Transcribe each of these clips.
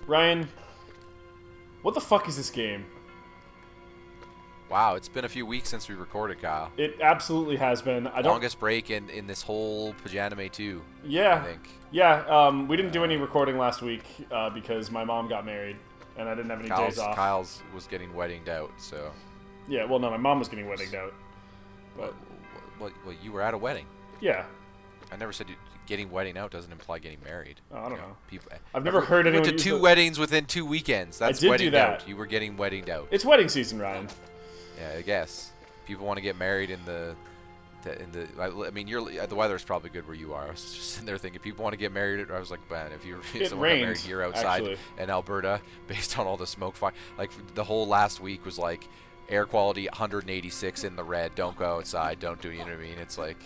Ryan, what the fuck is this game? Wow, it's been a few weeks since we recorded, Kyle. It absolutely has been. Longest break in this whole Pajanime 2. Yeah. I think. Yeah, we didn't do any recording last week because my mom got married and I didn't have any days off. Kyle's was getting weddinged out, so. Yeah, well, no, my mom was getting weddinged out. But well, you were at a wedding. Yeah. I never said getting wedding out doesn't imply getting married. Oh, I don't know. People. I've never heard anyone went to two weddings within 2 weekends. That's wedding out. You were getting weddinged out. It's wedding season, Ryan. Yeah, I guess people want to get married in the. I mean, the weather's probably good where you are. I was just sitting there thinking people want to get married. I was like, man, if someone got married here outside in Alberta, based on all the smoke fire, like the whole last week was like air quality 186 in the red. Don't go outside. Don't do. You know what I mean? It's like.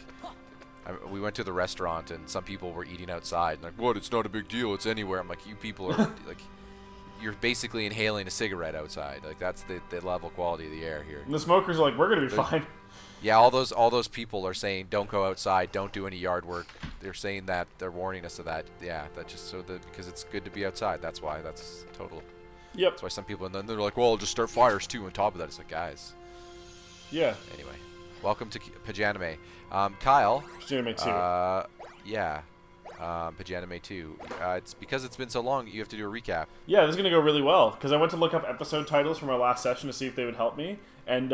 We went to the restaurant and some people were eating outside and like, what? It's not a big deal. It's anywhere. I'm like, you people are like, you're basically inhaling a cigarette outside. Like that's the level quality of the air here. And the smokers are like, we're gonna be fine. Yeah, all those people are saying don't go outside, don't do any yard work. They're saying that, they're warning us of that. Yeah, that just so that because it's good to be outside. That's why. That's total. Yep. That's why some people and then they're like, well, I'll just start fires too. On top of that, it's like, guys. Yeah. Anyway, welcome to Pajanime. Kyle. Pajanime 2. Yeah. Pajanime 2. It's because it's been so long, you have to do a recap. Yeah, this is going to go really well, because I went to look up episode titles from our last session to see if they would help me, and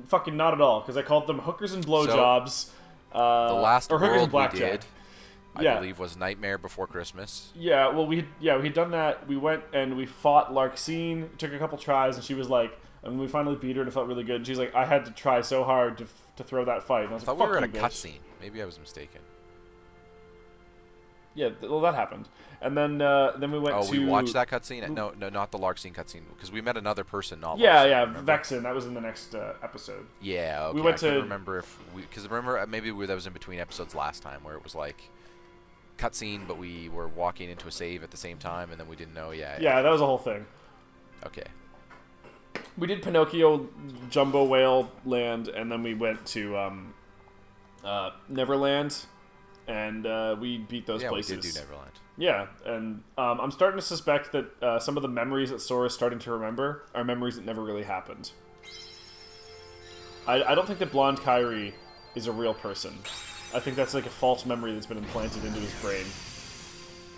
fucking not at all, because I called them Hookers and Blowjobs, So, the last or Hookers and world we Blackjack. did, I believe, was Nightmare Before Christmas. Yeah, well, we'd done that. We went and we fought Larxene. It took a couple tries, and she was like, and we finally beat her, and it felt really good. And she's like, I had to try so hard to throw that fight. And I was I like, thought we fuck were in you, a bitch. cutscene. Maybe I was mistaken. Yeah, well, that happened. And then we went to... Oh, we watched that cutscene? No, not the Larxene cutscene, because we met another person, not Yeah, Larxene, yeah, remember? Vexen. That was in the next episode. Yeah, okay. We went I couldn't to... remember if we... Because remember, maybe that was in between episodes last time, where it was like cutscene, but we were walking into a save at the same time, and then we didn't know. Yeah, that was a whole thing. Okay. We did Pinocchio, Jumbo Whale Land, and then we went to Neverland, and we beat those places. Yeah, we did do Neverland. Yeah, and I'm starting to suspect that some of the memories that Sora's starting to remember are memories that never really happened. I don't think that Blonde Kairi is a real person. I think that's like a false memory that's been implanted into his brain.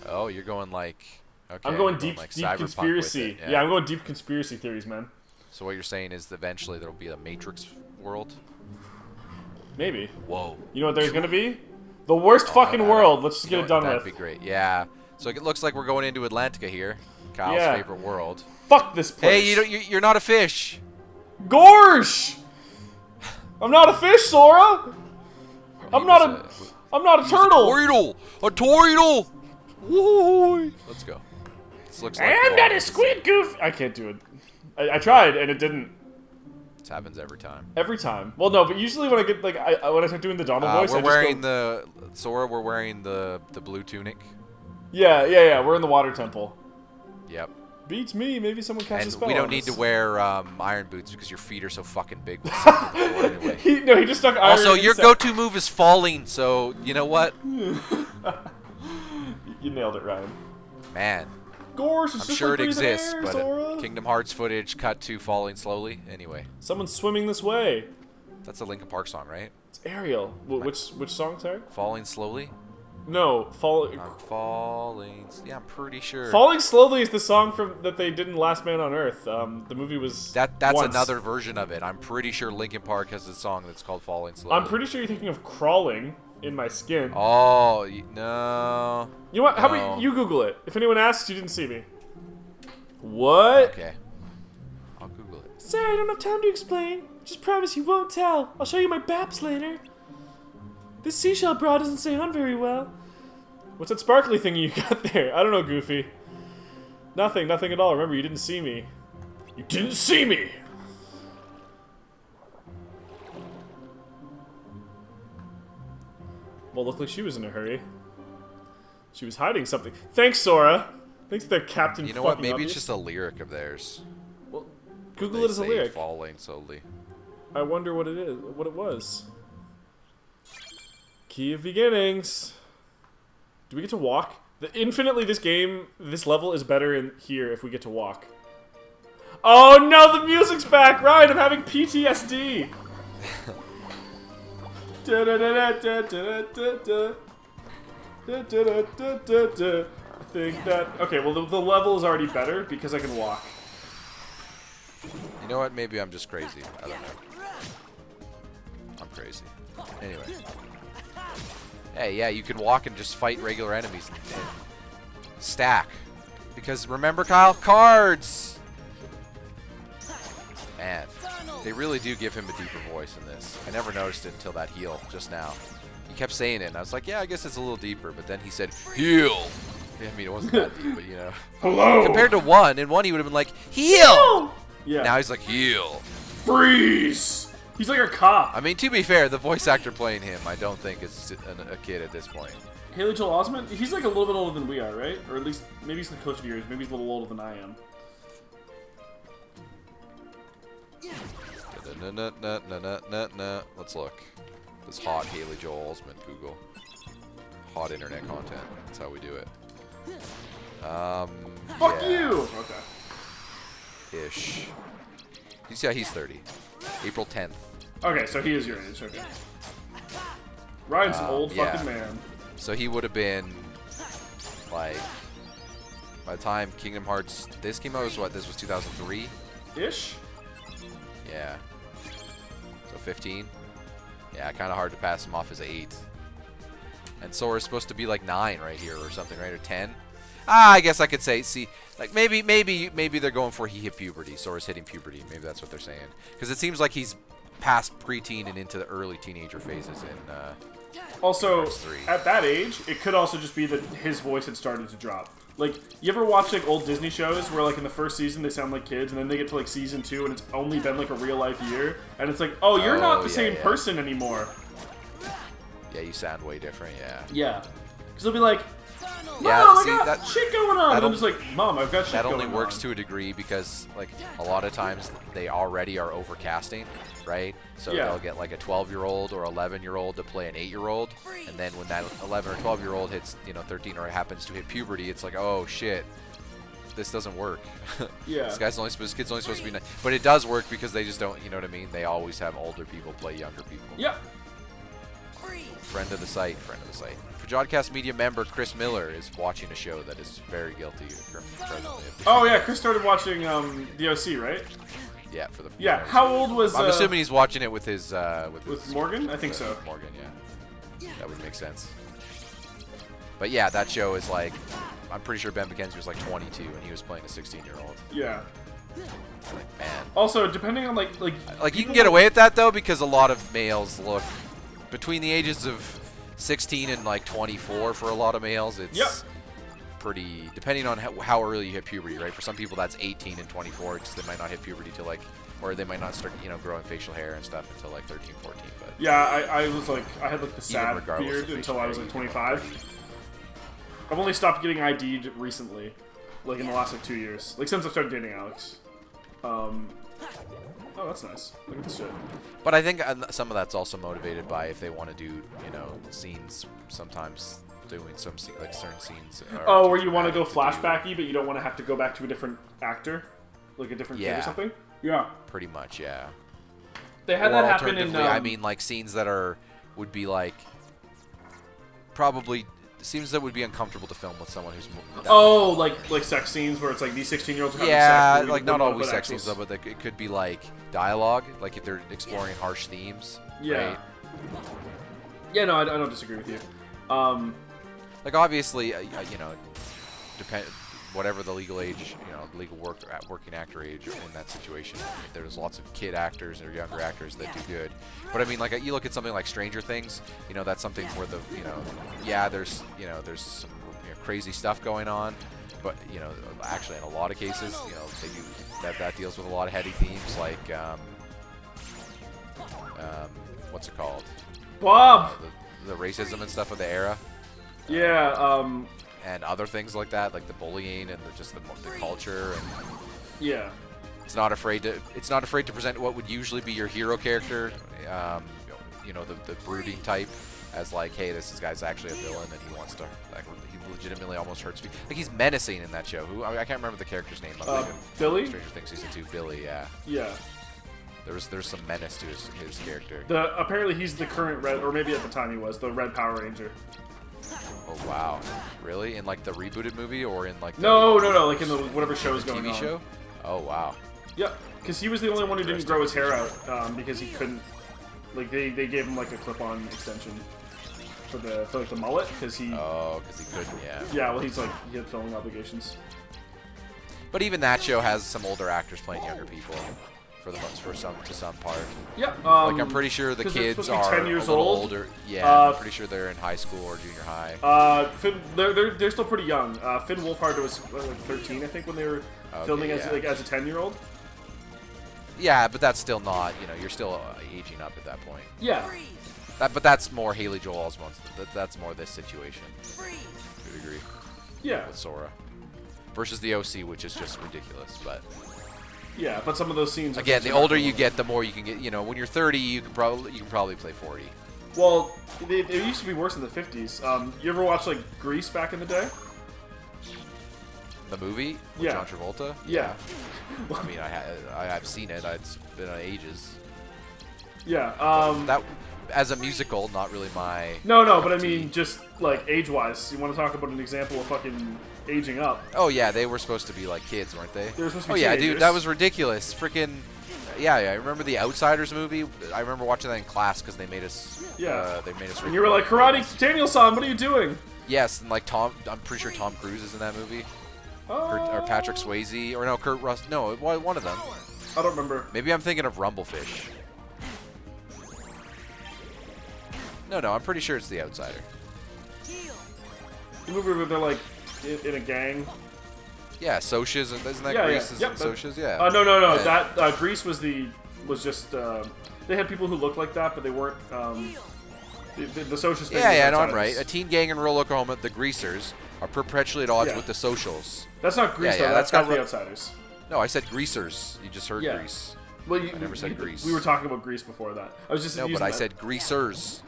Oh, you're going like... Okay, I'm going deep cyberpunk conspiracy. with it, Yeah, I'm going deep conspiracy theories, man. So what you're saying is eventually there'll be a Matrix world? Maybe. Whoa. You know what there's going to be? The worst fucking world. Let's just get it done with. That'd be great. Yeah. So it looks like we're going into Atlantica here. Kyle's favorite world. Fuck this place. Hey, you're not a fish. Gorsh! I'm not a fish, Sora! I'm not a turtle! A turtle! Woo! Let's go. This looks like I'm not a squid goof! I can't do it. I tried, and it didn't. This happens every time. Every time. Well, no, but usually when I get, like, when I start doing the Donald voice, we're wearing Sora, we're wearing the blue tunic. Yeah, we're in the water temple. Yep. Beats me, maybe someone casts a spell. We don't need to wear iron boots because your feet are so fucking big. Anyway. he just stuck iron. Also, your go-to move is falling, so you know what? You nailed it, Ryan. Man. Gorsh, I'm sure it exists, air, but Sora. Kingdom Hearts footage cut to falling slowly. Anyway. Someone's swimming this way. That's a Linkin Park song, right? It's Ariel. Which song, sorry? Falling slowly? No, I'm falling. Yeah, I'm pretty sure. Falling Slowly is the song that they did in Last Man on Earth. The movie was that's once. another version of it. I'm pretty sure Linkin Park has a song that's called Falling Slowly. I'm pretty sure you're thinking of Crawling in My Skin. Oh, no. You know what? How about you Google it? If anyone asks, you didn't see me. What? Okay. I'll Google it. Sorry, I don't have time to explain. Just promise you won't tell. I'll show you my baps later. This seashell bra doesn't stay on very well. What's that sparkly thing you got there? I don't know, Goofy. Nothing at all. Remember, you didn't see me. You didn't see me! Well, looked like she was in a hurry. She was hiding something. Thanks, Sora! Thinks they're Captain. You know what? Maybe obvious. it's just a lyric of theirs. Well, Google it as a lyric. Falling slowly. I wonder what it is. What it was. Key of Beginnings. Do we get to walk? Infinitely, this level is better in here if we get to walk. Oh no, the music's back! Ryan, I'm having PTSD! I think that... Okay, well, the level is already better because I can walk. You know what? Maybe I'm just crazy. I don't know. I'm crazy. Anyway. Hey, yeah, you can walk and just fight regular enemies and stack. Because remember, Kyle? Cards! Man, they really do give him a deeper voice in this. I never noticed it until that heal just now. He kept saying it, and I was like, yeah, I guess it's a little deeper. But then he said, heal! I mean, it wasn't that deep, but you know. Hello! Compared to one, in one he would have been like, heal! Yeah. Now he's like, heal. Freeze! He's like a cop. I mean, to be fair, the voice actor playing him, I don't think is a kid at this point. Haley Joel Osment? He's like a little bit older than we are, right? Or at least, maybe he's close to yours. Maybe he's a little older than I am. Let's look. This hot Haley Joel Osment Google. Hot internet content. That's how we do it. Fuck yeah. you! Okay. Ish. You see how he's 30. April 10th. Okay, so he is your age. Okay. Ryan's an old fucking man. So he would have been, like, by the time Kingdom Hearts, this came out, was what, this was 2003? Ish? Yeah. So 15? Yeah, kind of hard to pass him off as 8. And Sora's supposed to be like 9 right here or something, right? Or 10? I guess I could say, see, like maybe they're going for he hit puberty. Sora's hitting puberty. Maybe that's what they're saying. Because it seems like he's past preteen and into the early teenager phases in Also, Hearts 3. at that age, it could also just be that his voice had started to drop. Like, you ever watch like old Disney shows where like in the first season they sound like kids, and then they get to like season 2 and it's only been like a real life year, and it's like, oh, you're not the same person anymore. Yeah, you sound way different. Yeah. Yeah. Because they'll be like, Mom, yeah, I see, got that, shit going on. And I'm just like, Mom, I've got shit going on. That only works to a degree because, like, a lot of times they already are overcasting, right? So they'll get like a 12-year-old or 11-year-old to play an 8-year-old, and then when that 11 or 12-year-old hits, 13 or happens to hit puberty, it's like, oh shit, this doesn't work. Yeah. This kid's only supposed to be 9. But it does work because they just don't, you know what I mean? They always have older people play younger people. Yep. Friend of the site. Pajodcast media member Chris Miller is watching a show that is very guilty presently. Oh yeah, Chris started watching the OC, right? Yeah, for the How old was? I'm assuming he's watching it with his with Morgan. I think so. Morgan, yeah. That would make sense. But yeah, that show is like, I'm pretty sure Ben McKenzie was like 22 and he was playing a 16-year-old. Yeah. Like, man. Also, depending on like you can get away with that though because a lot of males look between the ages of 16 and like 24 for a lot of males. It's pretty, depending on how early you hit puberty, right? For some people that's 18 and 24 because they might not hit puberty till like, or they might not start, growing facial hair and stuff until like 13, 14. But yeah, I was like, I had like the sad beard until I was like 25. I've only stopped getting ID'd recently, like in the last like 2 years, like since I started dating Alex. Oh, that's nice. Look at this shit. But I think some of that's also motivated by if they want to do, scenes, sometimes doing some like certain scenes. Oh, where you want to go flashbacky, but you don't want to have to go back to a different actor, like a different kid or something. Yeah. Pretty much, yeah. They had that happen in. I mean, like scenes that would be like probably scenes that would be uncomfortable to film with someone who's. Like sex scenes where it's like these 16-year-olds are having sex. Yeah, like not always sex scenes though, but it could be like dialogue, like if they're exploring harsh themes. Yeah. Right? Yeah, no, I don't disagree with you. Like obviously, whatever the legal age, legal working actor age in that situation. I mean, there's lots of kid actors or younger actors that do good. But I mean, like you look at something like Stranger Things, that's something where there's some crazy stuff going on, but actually in a lot of cases, they do that deals with a lot of heady themes like what's it called? Bob. The racism and stuff of the era. Yeah. and other things like that, like the bullying and just the culture. And yeah. It's not afraid to present what would usually be your hero character, you know, the brooding type, as like, hey, this guy's actually a villain and he wants to, like, he legitimately almost hurts people. Like, he's menacing in that show. I can't remember the character's name. Billy? Stranger Things season 2. Billy, yeah. Yeah. There's some menace to his character. Apparently he's the current Red, or maybe at the time he was, the Red Power Ranger. Oh, wow. Really? In, like, the rebooted movie, or in, like, No, like in the whatever show is going on. TV show? Oh, wow. Yep, because he was the only one who didn't grow his hair out, because he couldn't, like, they gave him, like, a clip-on extension for like, the mullet, because he... Oh, because he couldn't, yeah. Yeah, well, he had filming obligations. But even that show has some older actors playing younger people, to some part. Yeah. Like, I'm pretty sure the kids are 10 years a little old. older. Yeah, I'm pretty sure they're in high school or junior high. Finn, they're still pretty young. Finn Wolfhard was like 13, I think, when they were filming as a 10-year-old. Yeah, but that's still not. You know, you're still aging up at that point. Yeah. But that's more Haley Joel Osment. That's more this situation. Good agree. Yeah. With Sora versus the OC, which is just ridiculous, but. Yeah, but some of those scenes. Again, the older you get, the more you can get. You know, when you're 30, you can probably play 40. Well, it used to be worse in the 50s. You ever watch like Grease back in the day? The movie with John Travolta? Yeah. I mean, I've seen it. It's been on ages. Yeah. That as a musical, not really my. No, but I mean, just like age-wise, you want to talk about an example of fucking aging up? Oh yeah, they were supposed to be like kids, weren't they? They were supposed to be teenagers. dude, that was ridiculous. Freaking. Yeah, I remember the Outsiders movie. I remember watching that in class because they made us. Yeah. They made us. And you were like, Karate Daniel-san, what are you doing? Yes, and like I'm pretty sure Tom Cruise is in that movie. Or Patrick Swayze, or no, Kurt Russell. No, one of them. I don't remember. Maybe I'm thinking of Rumblefish. No, I'm pretty sure it's The Outsider. The movie where they're like in a gang. Yeah, Socias, isn't that Grease? Yeah. Yep, Socias, yeah. No. Yeah. That Grease was just. They had people who looked like that, but they weren't. The Socias. Yeah, no, I'm right. A teen gang in rural Oklahoma, the Greasers, are perpetually at odds with the Socials. That's not Grease, though. That's The Outsiders. No, I said Greasers. You just heard Grease. Well, I never said Grease. We were talking about Grease before that. I was just but I said Greasers.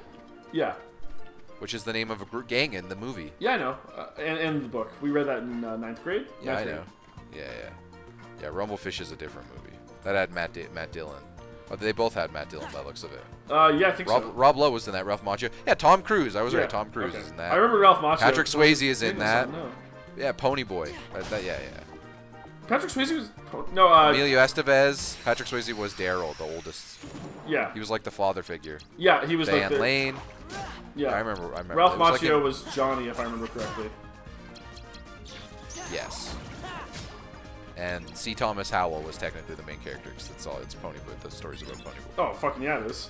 Yeah. Which is the name of a gang in the movie. Yeah, I know. And the book. We read that in 9th grade. Yeah, I know. Yeah, Rumblefish is a different movie. That had Matt Dillon. Oh, they both had Matt Dillon by the looks of it. Yeah, I think so. Rob Lowe was in that. Ralph Macchio. Yeah, Tom Cruise. I was right. Tom Cruise is in that. I remember Ralph Macchio. Patrick Swayze is in that. No. Yeah, Pony Boy. Yeah. Patrick Swayze was... No, Emilio Estevez. Patrick Swayze was Daryl, the oldest. Yeah. He was like the father figure. Yeah, he was Van Lane. Yeah. I remember. Ralph Macchio was Johnny, if I remember correctly. Yes. And C. Thomas Howell was technically the main character, because it's Pony Boy. The story's about Pony Boy. Oh, fucking yeah, it is.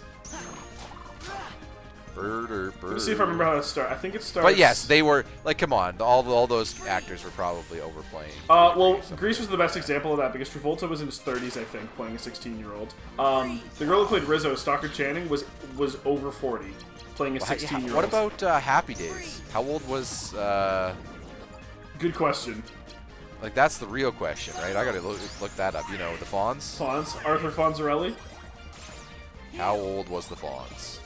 Bird. Let's see if I remember how to start. I think it starts... But yes, they were... Like, come on. All those actors were probably overplaying. Well, Grease was the best example of that, because Travolta was in his 30s, I think, playing a 16-year-old. The girl who played Rizzo, Stockard Channing, was over 40, playing a 16-year-old. What about Happy Days? How old was... Good question. Like, that's the real question, right? I gotta look that up. You know, the Fonz? Arthur Fonzarelli? How old was the Fonz?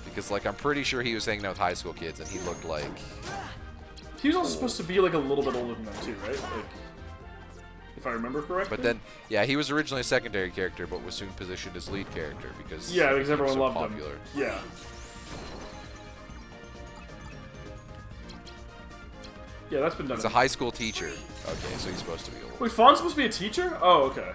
Because, like, I'm pretty sure he was hanging out with high school kids, and he looked like... He was also supposed to be, like, a little bit older than them, too, right? Like, if I remember correctly. But then, yeah, he was originally a secondary character, but was soon positioned as lead character, because... Yeah, because everyone loved popular. him. Yeah. Yeah, that's been done. He's a high school teacher. Okay, so he's supposed to be old. Wait, Fawn's supposed to be a teacher? Oh, okay.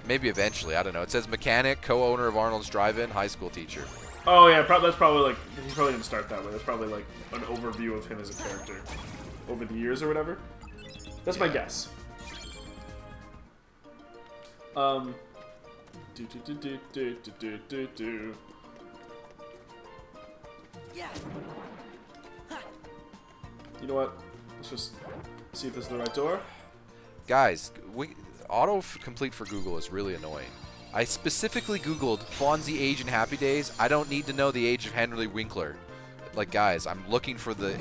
Maybe eventually, I don't know. It says mechanic, co-owner of Arnold's Drive-In, high school teacher. Oh yeah, that's probably like he probably didn't start that way. That's probably like an overview of him as a character over the years or whatever. That's my guess. You know what? Let's just see if this is the right door. Guys, autocomplete for Google is really annoying. I specifically Googled Fonzie age in Happy Days. I don't need to know the age of Henry Winkler. Like, guys, I'm looking for the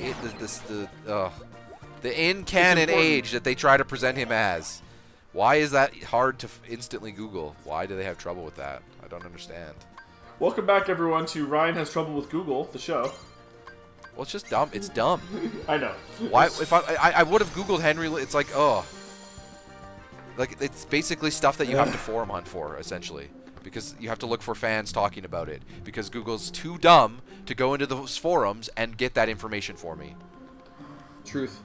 in-canon age that they try to present him as. Why is that hard to instantly Google? Why do they have trouble with that? I don't understand. Welcome back, everyone, to Ryan Has Trouble with Google, the show. Well, it's just dumb. It's dumb. I know. Why? If I would have Googled Henry, it's like, oh. Like, it's basically stuff that you have to forum hunt for, essentially. Because you have to look for fans talking about it. Because Google's too dumb to go into those forums and get that information for me. Truth.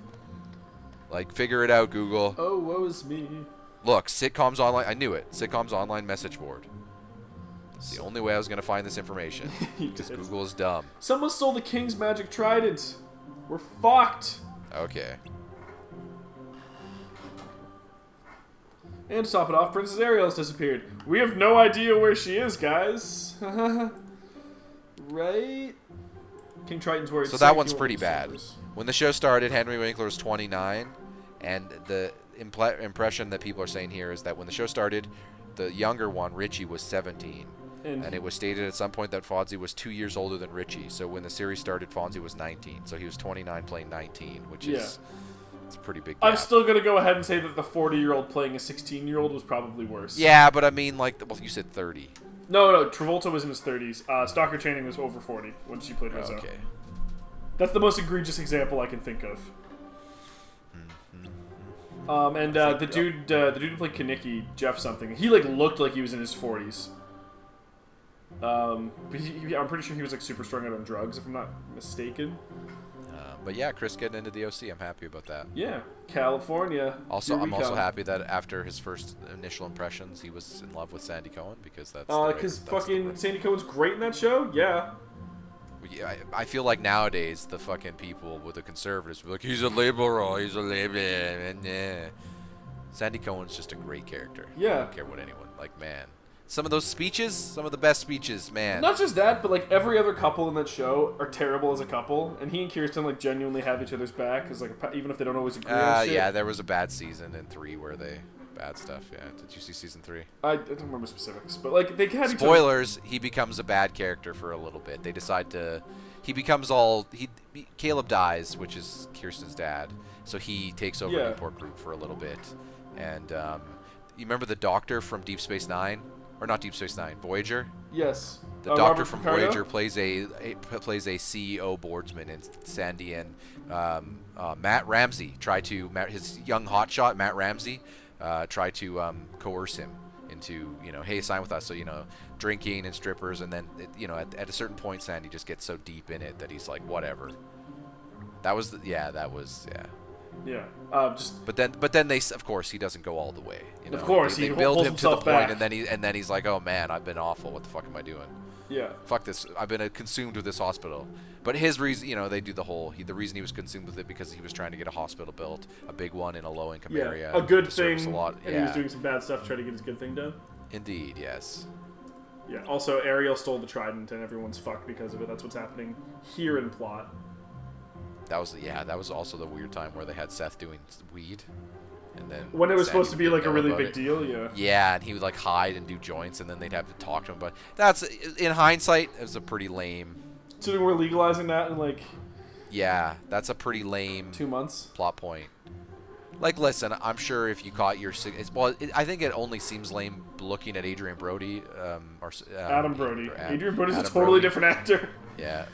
Like, figure it out, Google. Oh, woe is me. Look, Sitcoms Online. I knew it. Sitcoms Online message board. It's the only way I was going to find this information. Because Google is dumb. Someone stole the King's Magic Trident. We're fucked. Okay. And to top it off, Princess Ariel has disappeared. We have no idea where she is, guys. Right? King Triton's worried. So that one's pretty bad. When the show started, Henry Winkler was 29, and the impression that people are saying here is that when the show started, the younger one, Richie, was 17. And it was stated at some point that Fonzie was 2 years older than Richie. So when the series started, Fonzie was 19. So he was 29 playing 19, which is... It's a pretty big gap. I'm still going to go ahead and say that the 40-year-old playing a 16-year-old was probably worse. Yeah, but I mean, like, well, you said 30. No, Travolta was in his 30s. Stalker Channing was over 40 when she played Rizzo. Okay. That's the most egregious example I can think of. And the dude who played Kaneki, Jeff something, he like looked like he was in his 40s. But I'm pretty sure he was like super strung out on drugs, if I'm not mistaken. But yeah, Chris getting into the OC, I'm happy about that. Yeah, California. Also, I'm also happy that after his first initial impressions, he was in love with Sandy Cohen, because that's because fucking Sandy Cohen's great in that show. Yeah. I feel like nowadays the fucking people with the conservatives be like, he's a liberal, he's a liberal. Sandy Cohen's just a great character. Yeah. I don't care what anyone, like, man. Some of those speeches, some of the best speeches, man. Not just that, but like every other couple in that show are terrible as a couple, and he and Kirsten like genuinely have each other's back, cause like even if they don't always agree on shit. Yeah, there was a bad season in 3 where they bad stuff. Yeah, did you see season 3? I don't remember specifics, but like they had spoilers. He becomes a bad character for a little bit. They decide to. He becomes all. Caleb dies, which is Kirsten's dad, so he takes over the Newport group for a little bit. And you remember the doctor from Deep Space Nine? Or not Deep Space Nine, Voyager. Yes. The doctor from Voyager plays a CEO boardsman, and Sandy and Matt Ramsey his young hotshot Matt Ramsey try to coerce him into hey, sign with us. So drinking and strippers, and then at a certain point Sandy just gets so deep in it that he's like whatever. That was Yeah. But then they, of course, he doesn't go all the way. Of course, they build him to the point, and then he's like, oh man, I've been awful. What the fuck am I doing? Yeah. Fuck this. I've been consumed with this hospital. But his reason, they do the whole. The reason he was consumed with it because he was trying to get a hospital built, a big one in a low-income area. A good thing. A lot. And he was doing some bad stuff to try to get his good thing done. Indeed, yes. Yeah. Also, Ariel stole the trident, and everyone's fucked because of it. That's what's happening here in plot. That was also the weird time where they had Seth doing weed, and then when it was supposed to be like a really big it. deal, yeah, and he would like hide and do joints, and then they'd have to talk to him. But that's, in hindsight, it was a pretty lame. So we're legalizing that in like. Yeah, that's a pretty lame. 2 months. Plot point. Like, listen, I'm sure if you caught your, I think it only seems lame looking at Adrian Brody, Adam Brody. Adrian Brody's a totally different actor. Yeah,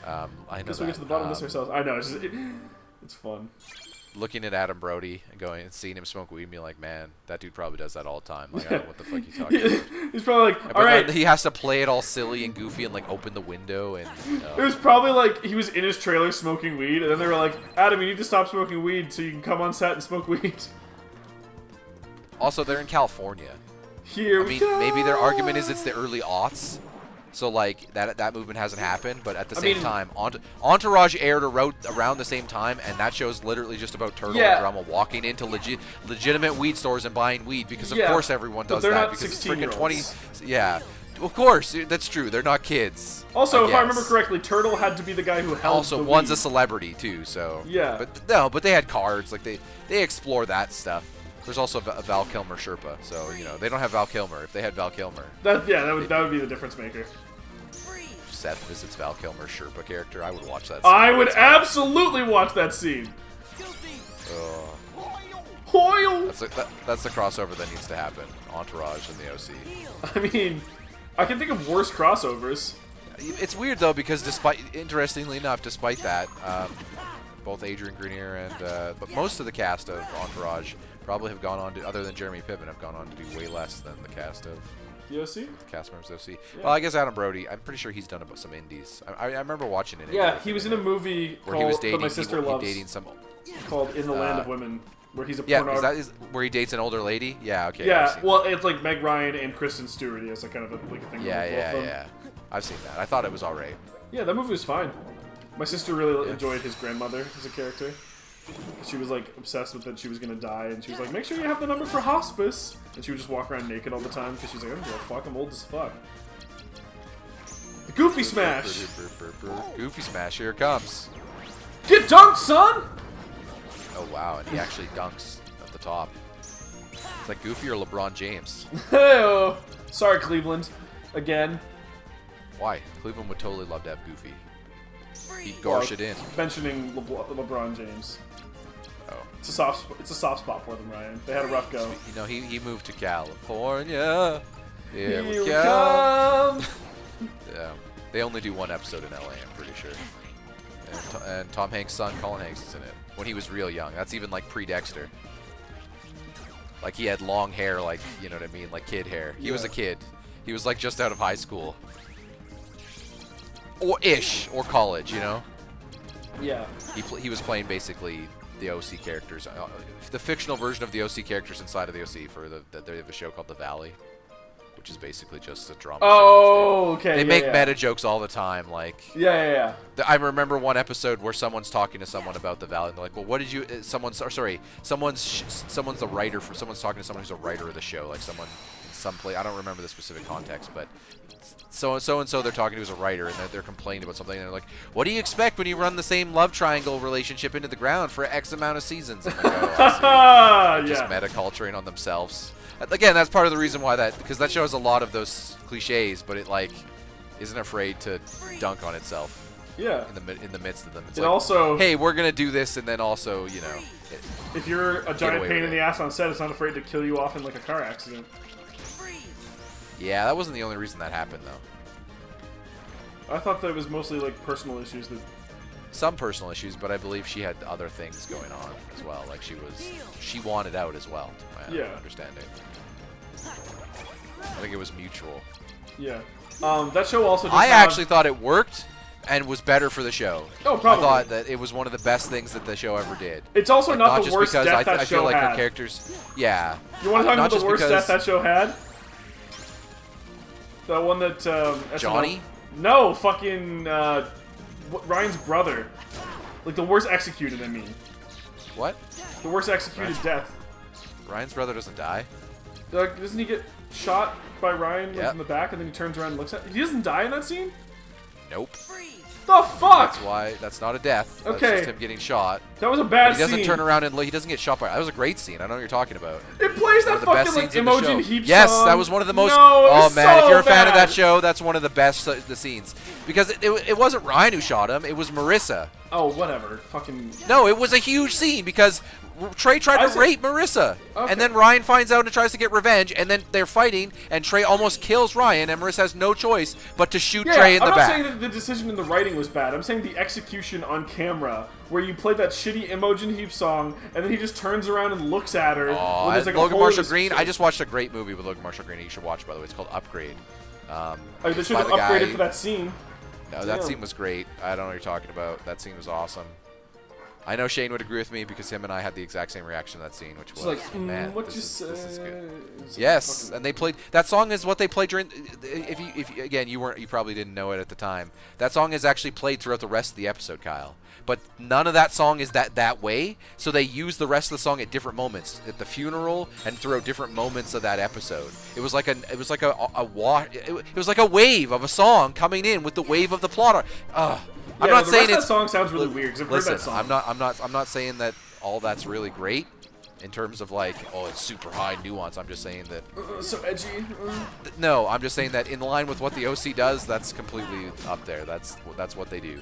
I know. Guess we get to the bottom of this ourselves. I know, it's fun. Looking at Adam Brody and going and seeing him smoke weed and being like, man, that dude probably does that all the time. Like, I don't know what the fuck he's talking about. He's probably like, all right. He has to play it all silly and goofy and like open the window and. It was probably like he was in his trailer smoking weed, and then they were like, Adam, you need to stop smoking weed so you can come on set and smoke weed. Also, they're in California. Maybe their argument is it's the early aughts. So, like, that movement hasn't happened, but at the same time, Entourage aired around the same time, and that show's literally just about Turtle and Drama walking into legitimate weed stores and buying weed, because of course everyone does that, because it's freaking 20... Yeah. Of course, that's true. They're not kids. Also, if I remember correctly, Turtle had to be the guy who held also, the one's Wii. a celebrity, too, so... Yeah. But they had cards. Like, they explore that stuff. There's also a Val Kilmer Sherpa, so, you know, they don't have Val Kilmer. If they had Val Kilmer... that would be the difference maker. Seth visits Val Kilmer Sherpa character. I would watch that scene. I would absolutely watch that scene. Hoyle! That's the crossover that needs to happen. Entourage and the OC. I mean, I can think of worse crossovers. It's weird though because interestingly enough, despite that, both Adrian Grenier and but most of the cast of Entourage probably have gone on to, other than Jeremy Piven, have gone on to do way less than the cast of the OC. The cast members of OC. Yeah. Well, I guess Adam Brody. I'm pretty sure he's done about some indies. I remember watching it. Yeah, he was in a movie where he was dating. My Sister Loves. Dating some. Called In the Land of Women. Where he's a is where he dates an older lady? Yeah, okay. Yeah, well, it's like Meg Ryan and Kristen Stewart. He has like kind of a thing. Yeah. I've seen that. I thought it was alright. Yeah, that movie was fine. My sister really enjoyed his grandmother as a character. She was like obsessed with that she was gonna die, and she was like, "Make sure you have the number for hospice." And she would just walk around naked all the time because she's like, "I don't give a fuck. I'm old as fuck." The Goofy Smash. Goofy Smash, here it comes. Get dunked, son. Oh wow, and he actually dunks at the top. It's like Goofy or LeBron James. Oh, sorry, Cleveland. Again. Why? Cleveland would totally love to have Goofy. He'd gorsh it in. Mentioning LeBron James. Oh. It's a soft spot for them, Ryan. They had a rough go. You know, he moved to California. Here we come. Yeah. They only do one episode in LA, I'm pretty sure. And Tom Hanks' son, Colin Hanks, is in it. When he was real young. That's even like pre-Dexter. Like he had long hair, like, you know what I mean? Like kid hair. He was a kid. He was like just out of high school. Or ish. Or college, you know? Yeah. He was playing basically the OC characters. The fictional version of the OC characters inside of the OC for they have a show called The Valley. Which is basically just a drama show. Oh, okay. They make meta jokes all the time, like... Yeah. I remember one episode where someone's talking to someone about the Valley, and they're like, well, what did you... someone's the writer for... Someone's talking to someone who's a writer of the show, like someone in some place... I don't remember the specific context, but... So-and-so they're talking to who's a writer, and they're complaining about something, and they're like, what do you expect when you run the same love triangle relationship into the ground for X amount of seasons? And they go, oh, just meta-culturing on themselves. Again, that's part of the reason why because that show has a lot of those cliches, but it like isn't afraid to dunk on itself. Yeah. In the midst of them, it's it like, also, hey, we're gonna do this, and then also, you know, if you're a giant pain in the ass on set, it's not afraid to kill you off in like a car accident. Yeah, that wasn't the only reason that happened though. I thought that it was mostly like personal issues that. Some personal issues, but I believe she had other things going on as well. Like she wanted out as well, to my understanding. I think it was mutual. Yeah. That show also just actually thought it worked and was better for the show. Oh, probably. I thought that it was one of the best things that the show ever did. It's also not the worst death that show had. I feel like her characters... Yeah. You want to talk about the worst death that show had? The one that... Johnny? No, fucking... Ryan's brother. Like, the worst executed, I mean. What? The worst executed death. Ryan's brother doesn't die? Doesn't he get shot by Ryan in the back, and then he turns around and looks at... He doesn't die in that scene? Nope. The fuck? That's not a death. Okay. That's just him getting shot. That was a bad scene. He doesn't turn around and he doesn't get shot by... That was a great scene. I know what you're talking about. It plays that fucking, like, Imogen Heap song. Yes, that was one of the most... No, man, if you're a fan of that show, that's one of the best the scenes. Because it wasn't Ryan who shot him, it was Marissa. Oh, whatever. Fucking... No, it was a huge scene because... Trey tried to rape Marissa, and then Ryan finds out and tries to get revenge, and then they're fighting, and Trey almost kills Ryan, and Marissa has no choice but to shoot Trey in the back. I'm not saying that the decision in the writing was bad. I'm saying the execution on camera, where you played that shitty Imogen Heap song, and then he just turns around and looks at her. Oh, like Logan Marshall Green. I just watched a great movie with Logan Marshall Green that you should watch, by the way. It's called Upgrade. They should have upgraded for that scene. No, that scene was great. I don't know what you're talking about. That scene was awesome. I know Shane would agree with me because him and I had the exact same reaction to that scene, which was, like, man, what this you is say? good. Yes, and they played that song is what they played during. If you, again, you probably didn't know it at the time. That song is actually played throughout the rest of the episode, Kyle. But none of that song is that way. So they use the rest of the song at different moments, at the funeral and throughout different moments of that episode. It was like a wave of a song coming in with the wave of the plot. I'm not saying that song sounds really weird because I've heard that song. I'm not saying that all that's really great in terms of like, oh, it's super high nuance. I'm just saying that so edgy. No, I'm just saying that in line with what the OC does, that's completely up there. That's what they do.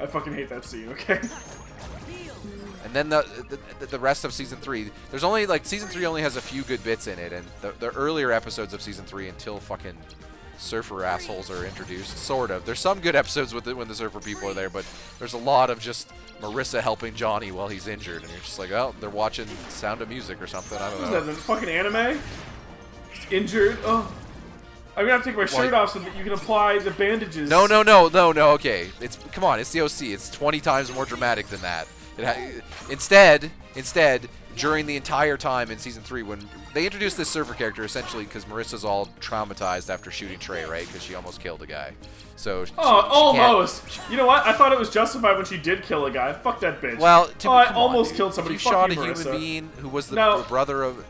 I fucking hate that scene. Okay. And then the rest of season 3, there's only like season 3 only has a few good bits in it, and the earlier episodes of season 3 until fucking surfer assholes are introduced, sort of. There's some good episodes with it when the surfer people are there, but there's a lot of just Marissa helping Johnny while he's injured, and you're just like, oh, they're watching Sound of Music or something. I don't know. Is that the fucking anime? Just injured. Oh, I'm gonna have to take my shirt off so that you can apply the bandages. No. Okay, come on. It's the OC. It's 20 times more dramatic than that. Instead, during the entire time in season 3, when they introduced this surfer character, essentially because Marissa's all traumatized after shooting Trey, right? Because she almost killed a guy. So almost. You know what? I thought it was justified when she did kill a guy. Fuck that bitch. Well, I almost killed somebody. You Fuck shot you, a Marissa. human being who was the brother of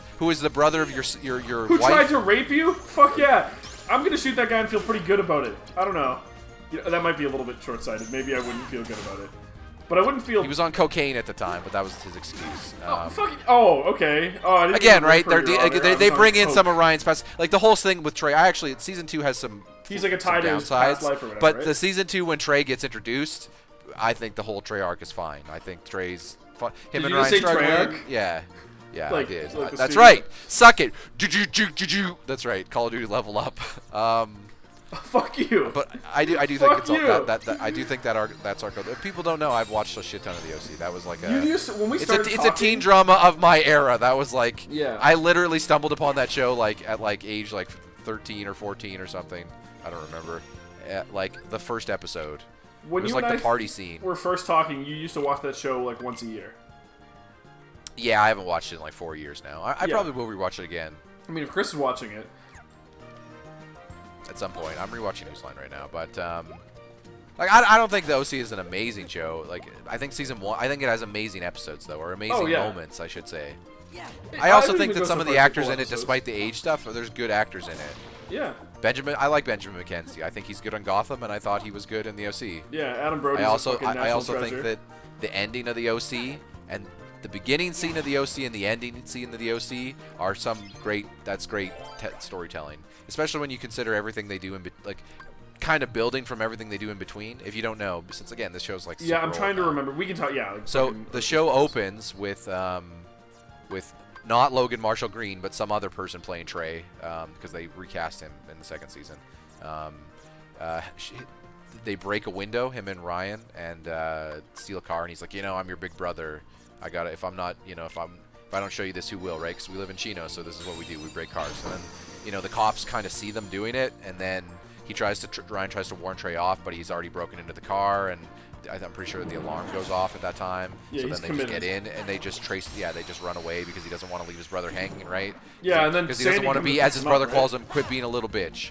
your who wife. tried to rape you? Fuck yeah. I'm gonna shoot that guy and feel pretty good about it. I don't know. That might be a little bit short-sighted. Maybe I wouldn't feel good about it. But I wouldn't feel... He was on cocaine at the time, but that was his excuse. Okay. Oh, I didn't again, right? They bring in some of Ryan's past... Like, the whole thing with Trey... Season 2 has some... He's like a tie to his past life or whatever, but right? the season 2, when Trey gets introduced, I think the whole Trey arc is fine. I think Trey's... Did you say Trey arc? Yeah. Yeah, like, I did. Like that's right. Suck it. That's right. Call of Duty level up. Fuck you. But I do think it's all, I do think that's arc. If people don't know, I've watched a shit ton of the OC. That was like it's a teen drama of my era. That was like I literally stumbled upon that show like at like age like 13 or 14 or something. I don't remember. At like the first episode. It was like the party scene. We're first talking. You used to watch that show like once a year. Yeah, I haven't watched it in like 4 years now. I probably will rewatch it again. I mean, if Chris is watching it. At some point. I'm rewatching Newsline right now, but like I don't think the OC is an amazing show. Like I think season 1, I think it has amazing episodes though, or amazing moments, I should say. I also think that some of the actors in it, despite the age stuff, there's good actors in it. Yeah. I like Benjamin McKenzie. I think he's good on Gotham, and I thought he was good in the OC. Yeah, Adam Brody's I also treasure. think that the ending of the OC and the beginning scene of the OC and the ending scene of the OC are some great. That's great storytelling, especially when you consider everything they do kind of building from everything they do in between. If you don't know, since again this show's like I'm trying to remember. We can talk. Yeah. Like so the show opens with not Logan Marshall Green, but some other person playing Trey because they recast him in the second season. They break a window, him and Ryan, and steal a car, and he's like, I'm your big brother. I gotta. If I'm not, if I don't show you this, who will, right? Because we live in Chino, so this is what we do. We break cars. And then, the cops kind of see them doing it, and then Ryan tries to warn Trey off, but he's already broken into the car, and I'm pretty sure the alarm goes off at that time. Yeah, so then they just get in, and they just they just run away because he doesn't want to leave his brother hanging, right? Yeah, and then because he doesn't want to be, as his brother calls him, quit being a little bitch.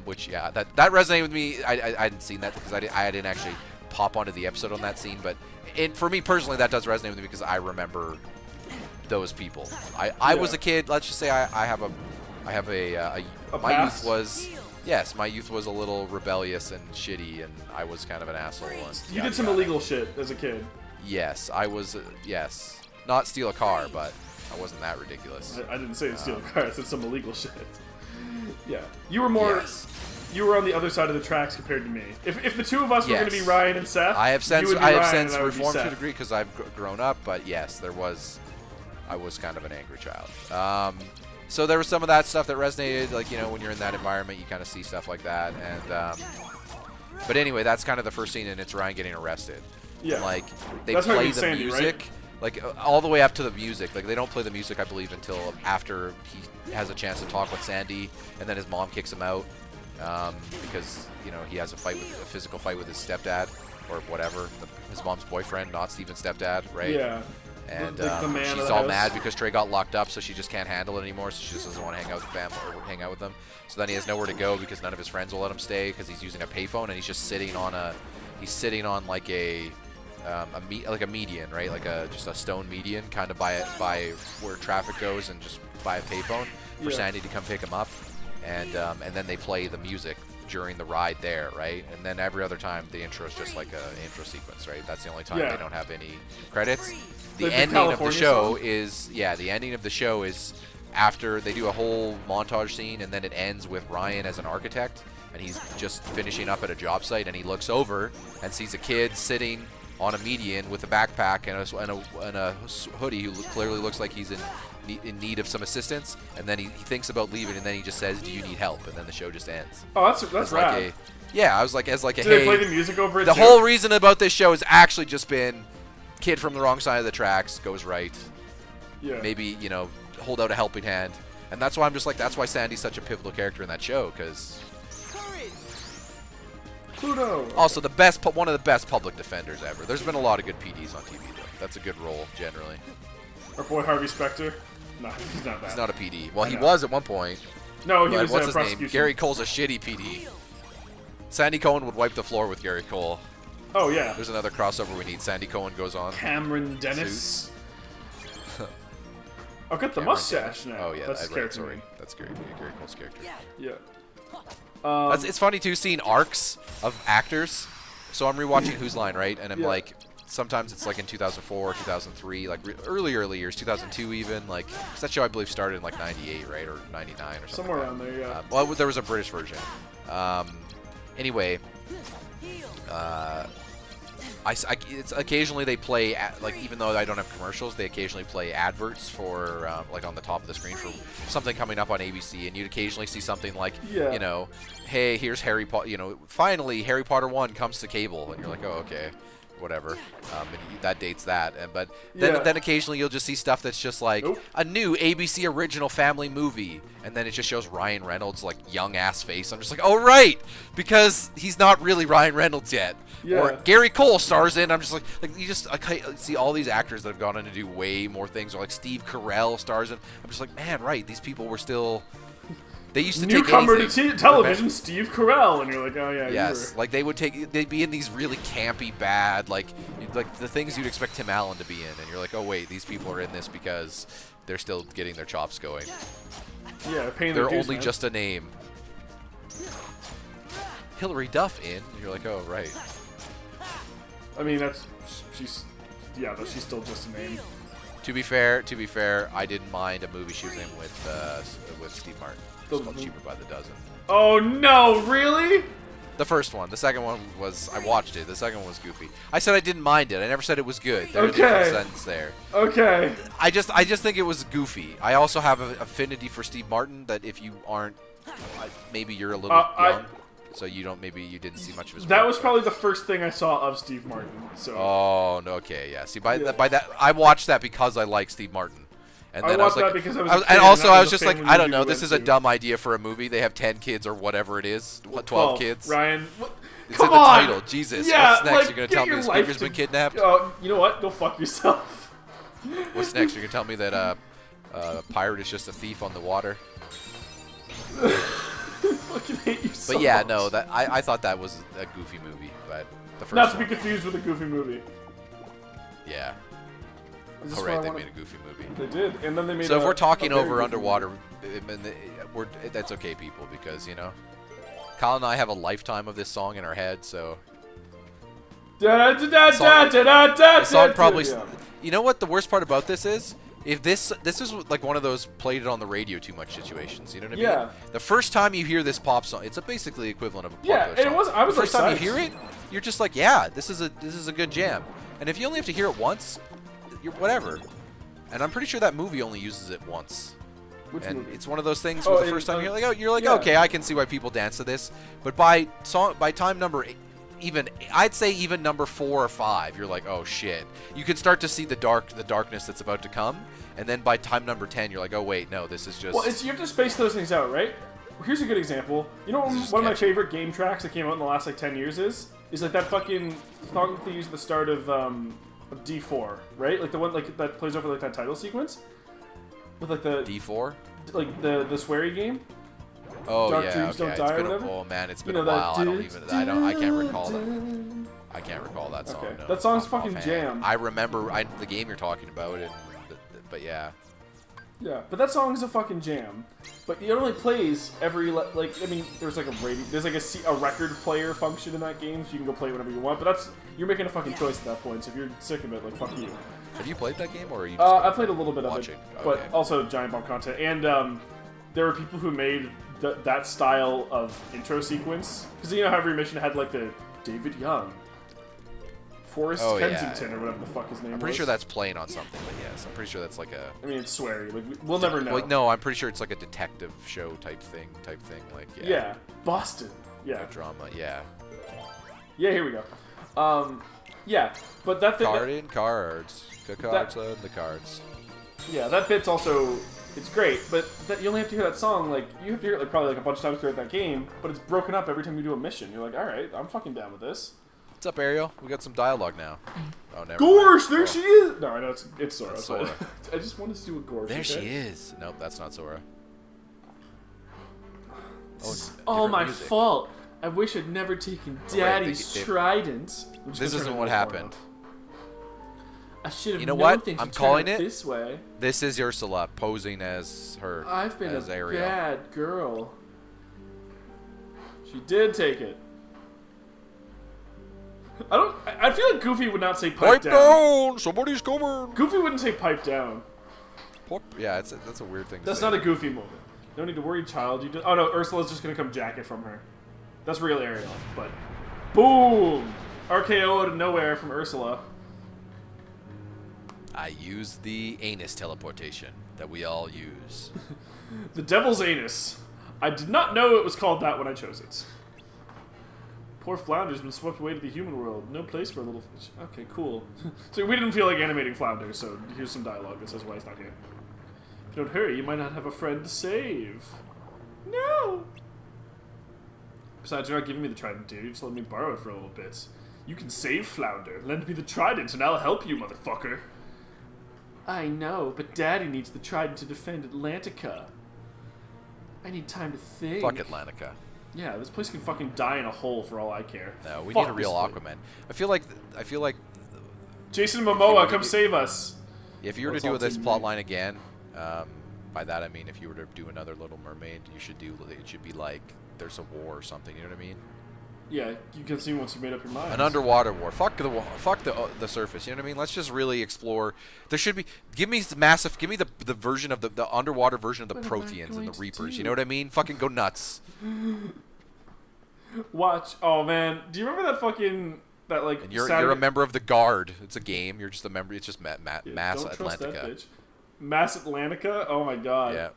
Which that resonated with me. I hadn't seen that because I didn't actually pop onto the episode on that scene, but for me personally, that does resonate with me because I remember those people. I was a kid. Let's just say I have a my youth was. Yes, my youth was a little rebellious and shitty, and I was kind of an asshole. And you did some illegal shit as a kid. Yes, I was. Yes, not steal a car, but I wasn't that ridiculous. I didn't say steal a car. I said some illegal shit. Yeah, you were more. Yes. You were on the other side of the tracks compared to me. If the two of us were going to be Ryan and Seth, I have since reformed to a degree because I've grown up. But yes, I was kind of an angry child. So there was some of that stuff that resonated, like, when you're in that environment, you kind of see stuff like that. And but anyway, that's kind of the first scene, and it's Ryan getting arrested. Yeah. And, like, they that's play the Sandy, music, right? like, all the way up to the music. Like, they don't play the music, I believe, until after he has a chance to talk with Sandy, and then his mom kicks him out because, he has a physical fight with his stepdad. or whatever, his mom's boyfriend, not Steven's stepdad, right? Yeah. And she's all mad because Trey got locked up, so she just can't handle it anymore. So she just doesn't want to hang out with the family or hang out with them. So then he has nowhere to go because none of his friends will let him stay because he's using a payphone and he's just sitting on like a median, right? Like just a stone median, kind of by where traffic goes, and just by a payphone for Sandy to come pick him up. And then they play the music during the ride there, right? And then every other time the intro is just like an intro sequence, right? That's the only time they don't have any credits. The ending of the show is the ending of the show is after they do a whole montage scene, and then it ends with Ryan as an architect, and he's just finishing up at a job site, and he looks over and sees a kid sitting on a median with a backpack and a hoodie who clearly looks like he's in need of some assistance, and then he thinks about leaving, and then he just says, "Do you need help?" And then the show just ends. Oh, that's rad. I was like, Did they play the music over it? The whole reason about this show has actually just been kid from the wrong side of the tracks goes right. Yeah. Maybe, hold out a helping hand. And that's why I'm just like, that's why Sandy's such a pivotal character in that show, because Pluto. Also, one of the best public defenders ever. There's been a lot of good PDs on TV, though. That's a good role, generally. Our boy Harvey Specter? No, he's not bad. He's not a PD. Well, he was at one point. No, he was what's his prosecution. name? Gary Cole's a shitty PD. Sandy Cohen would wipe the floor with Gary Cole. Oh, yeah. There's another crossover we need. Sandy Cohen goes on. Cameron Dennis. I've got the mustache now. Oh, yeah. That's his character. Sorry. That's Gary Cole's character. Yeah. It's funny, too, seeing arcs of actors. So I'm rewatching Whose Line, right? And I'm like, sometimes it's like in 2004, 2003, like early years, 2002 even. Like, 'cause that show, I believe, started in like 98, right? Or 99 or something. Somewhere around there, yeah. Well, there was a British version. Anyway, it's occasionally they play, like, even though I don't have commercials, they occasionally play adverts for, like, on the top of the screen for something coming up on ABC, and you'd occasionally see something like, hey, here's Harry Potter, finally Harry Potter 1 comes to cable, and you're like, oh, okay, whatever, and that dates that, but then occasionally you'll just see stuff that's just like a new ABC original family movie, and then it just shows Ryan Reynolds' like young ass face. I'm just like, oh right, because he's not really Ryan Reynolds yet. Or Gary Cole stars in. I'm just like you just see all these actors that have gone on to do way more things, or like Steve Carell stars in. I'm just like, man, right? These people were still. They used to newcomer to television, Steve Carell, and you're like, oh yeah. Yes, like they'd be in these really campy, bad, like the things you'd expect Tim Allen to be in, and you're like, oh wait, these people are in this because they're still getting their chops going. Yeah, they're only just a name. Hilary Duff in, and you're like, oh right. I mean, she's still just a name. To be fair, I didn't mind a movie she was in with Steve Martin. It's called Cheaper by the Dozen. Oh no, really? The first one. The second one was, I watched it. The second one was goofy. I said I didn't mind it. I never said it was good. There's a different sentence there. Okay. I just think it was goofy. I also have an affinity for Steve Martin that if you aren't, maybe you're a little young. So you didn't see much of his work. That was probably the first thing I saw of Steve Martin. So. Oh, no, okay, yeah. See, by that, I watched that because I like Steve Martin. And then I was like, because I was just like, I don't know, this is a dumb idea for a movie. They have 10 kids or whatever it is. 12 kids? Ryan, it's in the title. Jesus. Yeah, what's next? You're going to tell me the speaker's been kidnapped? You know what? Go fuck yourself. What's next? You're going to tell me that a pirate is just a thief on the water? I fucking hate you so But yeah, much. no, I thought that was a goofy movie. But the first Not to be confused with a goofy movie. Yeah. Oh, right, they made a goofy movie. They did, and then they made. So if we're talking over underwater, that's okay, people, because Kyle and I have a lifetime of this song in our head, so. The song probably. You know what the worst part about this is? If this is like one of those played it on the radio too much situations, you know what I mean? Yeah. The first time you hear this pop song, it's basically equivalent of a popular song. Yeah, it was. I was the first time you hear it, you're just like, yeah, this is a good jam. And if you only have to hear it once, you're whatever. And I'm pretty sure that movie only uses it once. Which movie? It's one of those things where the first time you're like, okay, I can see why people dance to this. But by time number I'd say even number 4 or 5, you're like, oh shit. You can start to see the darkness that's about to come, and then by time number 10, you're like, oh wait, no, this is just. Well, you have to space those things out, right? Here's a good example. You know what one of my favorite game tracks that came out in the last like 10 years is is like that fucking song they use at the start of D4, right? Like the one like that plays over like that title sequence with like the D4, like the sweary game. Oh Dark yeah, Dreams Don't Die or whatever. Oh man, it's been a while. I can't recall that. I can't recall that song. Okay. No, that song's fucking jam. I remember the game you're talking about, but yeah. Yeah, but that song is a fucking jam. But it only plays every like I mean, there's like a record player function in that game, so you can go play whatever you want. But you're making a fucking choice at that point. So if you're sick of it, like fuck you. Have you played that game, or are you? I played a little bit of it, okay. But also Giant Bomb content, and there were people who made that style of intro sequence because you know how every mission had like the David Young. Forrest Kensington or whatever the fuck his name was. I'm pretty sure that's playing on something, but yes, I'm pretty sure that's like a... I mean, it's sweary. Like, we'll never know. Like, no, I'm pretty sure it's like a detective show type thing. Like, yeah. Yeah. Boston. Yeah. A drama, yeah. Yeah, here we go. Yeah, but that thing... Cards. The cards on the cards. Yeah, that bit's also... It's great, but you only have to hear that song, like, you have to hear it like, probably like a bunch of times throughout that game, but it's broken up every time you do a mission. You're like, alright, I'm fucking down with this. What's up, Ariel? We got some dialogue now. Oh, never Gorsh, mind. there she is! No, I know, it's Sora. That's Sora. I just want to see what Gorsh There is. she is. Nope, that's not Sora. Oh, my fault. I wish I'd never taken Daddy's trident. This isn't what happened. I should have You know known what? things I'm would calling turn out it. this way. This is Ursula posing as her. I've been as a Ariel. bad girl. She did take it. I feel like Goofy would not say pipe down. Somebody's coming! Goofy wouldn't say pipe down. Yeah, that's a weird thing to That's say. not a Goofy moment. No need to worry, child. Oh no, Ursula's just gonna come jack it from her. That's real Ariel, but... Boom! RKO out of nowhere from Ursula. I use the anus teleportation that we all use. The Devil's Anus. I did not know it was called that when I chose it. Poor Flounder's been swept away to the human world. No place for a little fish. Okay, cool. So we didn't feel like animating Flounder, so here's some dialogue that says why he's not here. If you don't hurry, you might not have a friend to save. No! Besides, you're not giving me the trident, dude. You're just letting me borrow it for a little bit. You can save Flounder. Lend me the trident and I'll help you, motherfucker. I know, but Daddy needs the trident to defend Atlantica. I need time to think. Fuck Atlantica. Yeah, this place can fucking die in a hole for all I care. No, we Fuck need a real this Aquaman. I feel like Jason Momoa, come save us. if you were to do this plot line again, by that I mean if you were to do another Little Mermaid, it should be like there's a war or something. You know what I mean? Yeah, you can see once you made up your mind. An underwater war. Fuck the surface. You know what I mean? Let's just really explore. There should be. Give me the version of the underwater version of the Protheans and the Reapers. You know what I mean? Fucking go nuts. Watch. Oh man, do you remember that like? And you're a member of the Guard. It's a game. You're just a member. It's just Mass don't Atlantica. Trust that bitch. Mass Atlantica. Oh my god. Yeah.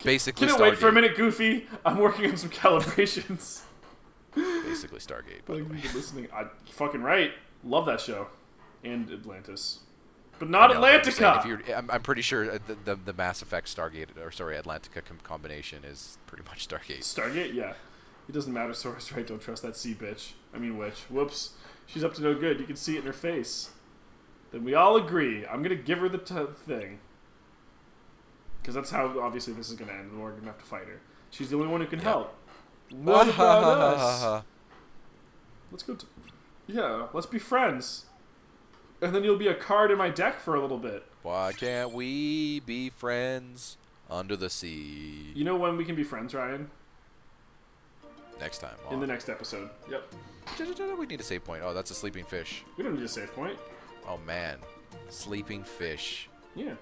Basically, can I wait for a minute, Goofy? I'm working on some calibrations. Basically, Stargate. By the way. Listening, fucking right. Love that show, and Atlantis, but not Atlantica. I'm pretty sure the Mass Effect Stargate Atlantica combination is pretty much Stargate. Stargate, yeah. It doesn't matter. Sora's right. Don't trust that sea bitch. I mean, witch. Whoops. She's up to no good. You can see it in her face. Then we all agree. I'm gonna give her the thing. Because that's how, obviously, this is going to end, and we're going to have to fight her. She's the only one who can help. What about us? Let's go yeah, let's be friends. And then you'll be a card in my deck for a little bit. Why can't we be friends under the sea? You know when we can be friends, Ryan? Next time. In the next episode. Yep. We need a save point. Oh, that's a sleeping fish. We don't need a save point. Oh, man. Sleeping fish. Yeah.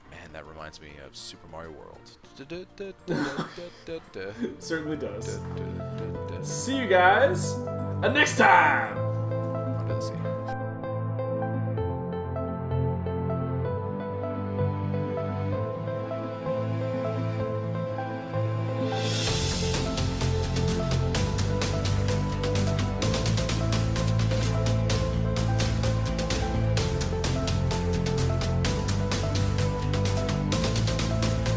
Man, that reminds me of Super Mario World. It certainly does. See you guys next time!